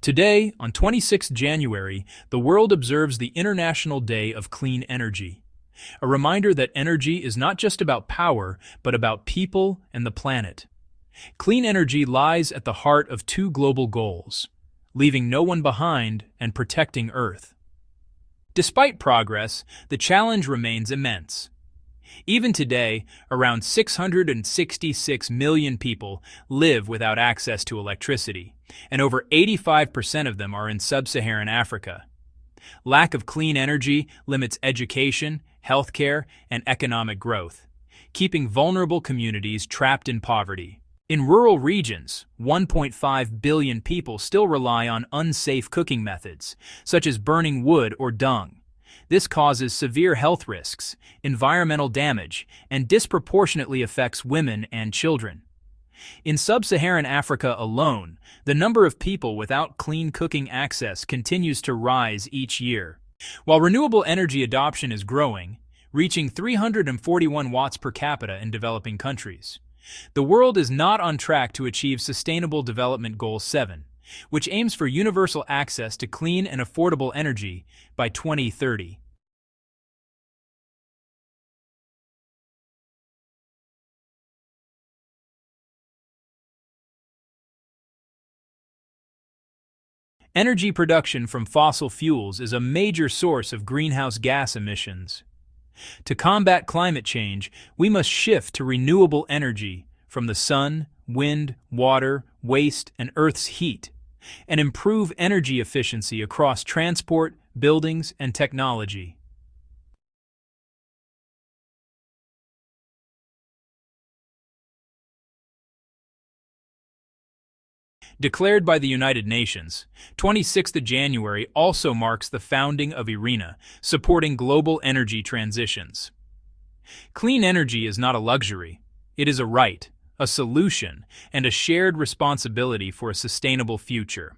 Today, on 26 January, the world observes the International Day of Clean Energy, a reminder that energy is not just about power, but about people and the planet. Clean energy lies at the heart of two global goals: leaving no one behind and protecting Earth. Despite progress, the challenge remains immense. Even today, around 666 million people live without access to electricity, and over 85% of them are in Sub-Saharan Africa. Lack of clean energy limits education, healthcare, and economic growth, keeping vulnerable communities trapped in poverty. In rural regions, 1.5 billion people still rely on unsafe cooking methods, such as burning wood or dung. This causes severe health risks, environmental damage, and disproportionately affects women and children. In Sub-Saharan Africa alone, the number of people without clean cooking access continues to rise each year. While renewable energy adoption is growing, reaching 341 watts per capita in developing countries, the world is not on track to achieve Sustainable Development Goal 7, which aims for universal access to clean and affordable energy by 2030. Energy production from fossil fuels is a major source of greenhouse gas emissions. To combat climate change, we must shift to renewable energy from the sun, wind, water, waste, and Earth's heat, and improve energy efficiency across transport, buildings, and technology. Declared by the United Nations, 26th of January also marks the founding of IRENA, supporting global energy transitions. Clean energy is not a luxury. It is a right, a solution, and a shared responsibility for a sustainable future.